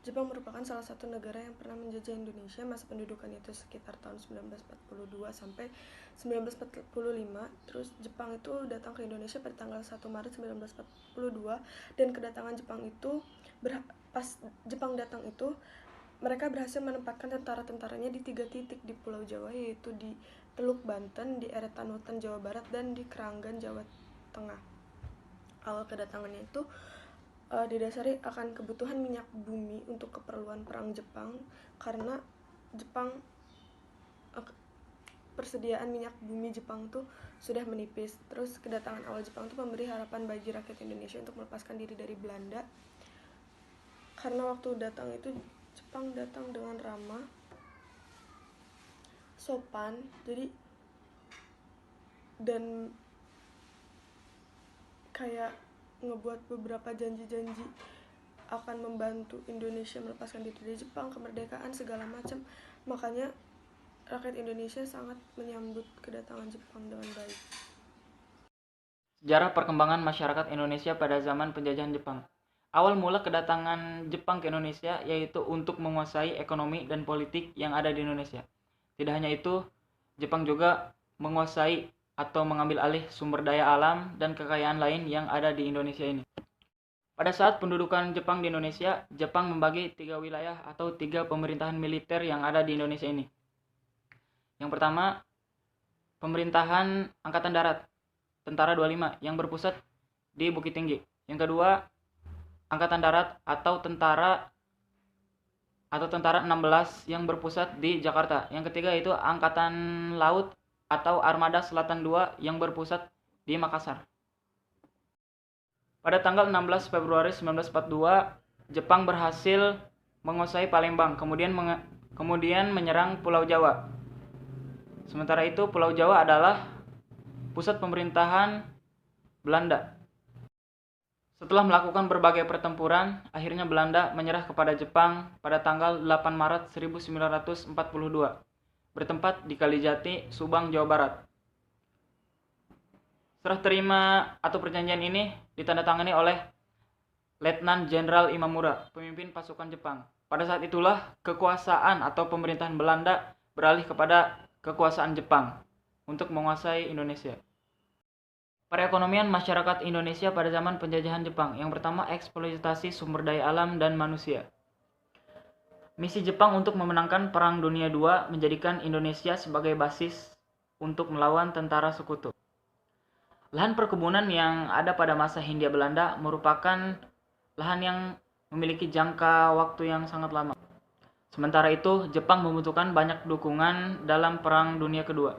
Jepang merupakan salah satu negara yang pernah menjajah Indonesia. Masa pendudukannya itu sekitar tahun 1942 sampai 1945. Terus Jepang itu datang ke Indonesia pada tanggal 1 Maret 1942, dan kedatangan Jepang itu pas Jepang datang itu mereka berhasil menempatkan tentara-tentaranya di 3 titik di Pulau Jawa, yaitu di Teluk Banten, di Eretan Hutan Jawa Barat, dan di Keranggan Jawa Tengah. Awal kedatangannya itu didasari akan kebutuhan minyak bumi untuk keperluan perang Jepang, karena Jepang persediaan minyak bumi Jepang tuh sudah menipis. Terus kedatangan awal Jepang tuh memberi harapan bagi rakyat Indonesia untuk melepaskan diri dari Belanda, karena waktu datang itu Jepang datang dengan ramah, sopan, dan kayak ngebuat beberapa janji-janji akan membantu Indonesia melepaskan diri dari Jepang, kemerdekaan segala macam. Makanya rakyat Indonesia sangat menyambut kedatangan Jepang dengan baik. Sejarah perkembangan masyarakat Indonesia pada zaman penjajahan Jepang. Awal mula kedatangan Jepang ke Indonesia yaitu untuk menguasai ekonomi dan politik yang ada di Indonesia. Tidak hanya itu, Jepang juga menguasai atau mengambil alih sumber daya alam dan kekayaan lain yang ada di Indonesia ini. Pada saat pendudukan Jepang di Indonesia, Jepang membagi 3 wilayah atau 3 pemerintahan militer yang ada di Indonesia ini. Yang pertama, pemerintahan Angkatan Darat, Tentara 25 yang berpusat di Bukit Tinggi. Yang kedua, Angkatan Darat atau Tentara 16 yang berpusat di Jakarta. Yang ketiga itu Angkatan Laut atau Armada Selatan 2 yang berpusat di Makassar. Pada tanggal 16 Februari 1942, Jepang berhasil menguasai Palembang, kemudian menyerang Pulau Jawa. Sementara itu, Pulau Jawa adalah pusat pemerintahan Belanda. Setelah melakukan berbagai pertempuran, akhirnya Belanda menyerah kepada Jepang pada tanggal 8 Maret 1942, bertempat di Kalijati, Subang, Jawa Barat. Serah terima atau perjanjian ini ditandatangani oleh Letnan Jenderal Imamura, pemimpin pasukan Jepang. Pada saat itulah kekuasaan atau pemerintahan Belanda beralih kepada kekuasaan Jepang untuk menguasai Indonesia. Perekonomian masyarakat Indonesia pada zaman penjajahan Jepang. Yang pertama, eksploitasi sumber daya alam dan manusia. Misi Jepang untuk memenangkan Perang Dunia II menjadikan Indonesia sebagai basis untuk melawan tentara sekutu. Lahan perkebunan yang ada pada masa Hindia Belanda merupakan lahan yang memiliki jangka waktu yang sangat lama. Sementara itu, Jepang membutuhkan banyak dukungan dalam Perang Dunia Kedua,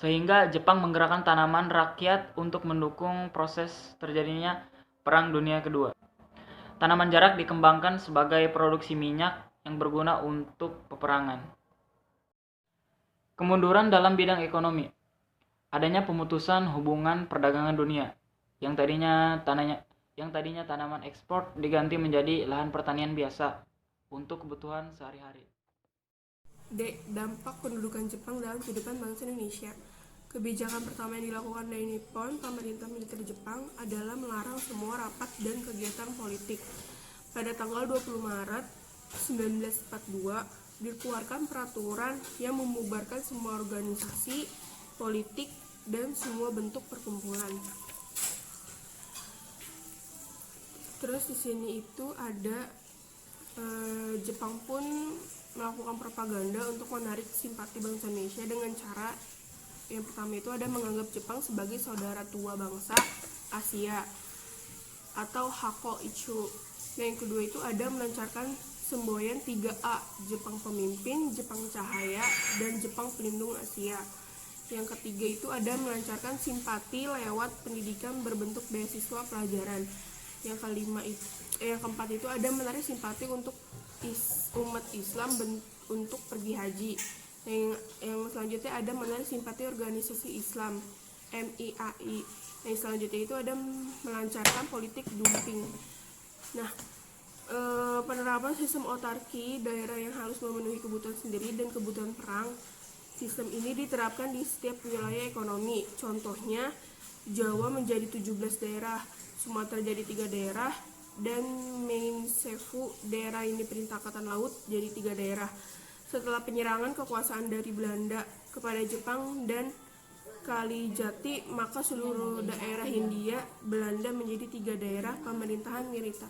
sehingga Jepang menggerakkan tanaman rakyat untuk mendukung proses terjadinya Perang Dunia Kedua. Tanaman jarak dikembangkan sebagai produksi minyak yang berguna untuk peperangan. Kemunduran dalam bidang ekonomi. Adanya pemutusan hubungan perdagangan dunia yang tadinya tanaman ekspor diganti menjadi lahan pertanian biasa untuk kebutuhan sehari-hari. Dampak pendudukan Jepang dalam kehidupan bangsa Indonesia. Kebijakan pertama yang dilakukan dari Nippon, pemerintah militer Jepang, adalah melarang semua rapat dan kegiatan politik. Pada tanggal 20 Maret 1942, dikeluarkan peraturan yang membubarkan semua organisasi politik dan semua bentuk perkumpulan. Terus di sini itu ada Jepang pun melakukan propaganda untuk menarik simpati bangsa Indonesia dengan cara yang pertama itu ada menganggap Jepang sebagai saudara tua bangsa Asia atau Hako Ichu. Dan yang kedua itu ada melancarkan semboyan 3A, Jepang Pemimpin, Jepang Cahaya, dan Jepang Pelindung Asia. Yang ketiga itu ada melancarkan simpati lewat pendidikan berbentuk beasiswa pelajaran. Yang keempat itu ada menarik simpati untuk umat Islam untuk pergi haji. Yang selanjutnya ada menarik simpati organisasi Islam MIAI. Yang selanjutnya itu ada melancarkan politik dumping. Nah, penerapan sistem otarki daerah yang harus memenuhi kebutuhan sendiri dan kebutuhan perang. Sistem ini diterapkan di setiap wilayah ekonomi. Contohnya, Jawa menjadi 17 daerah, Sumatera jadi 3 daerah, dan Mainsefu. Daerah ini perintah Angkatan Laut, jadi 3 daerah. Setelah penyerangan kekuasaan dari Belanda kepada Jepang dan Kalijati, maka seluruh daerah Hindia Belanda menjadi 3 daerah pemerintahan militer.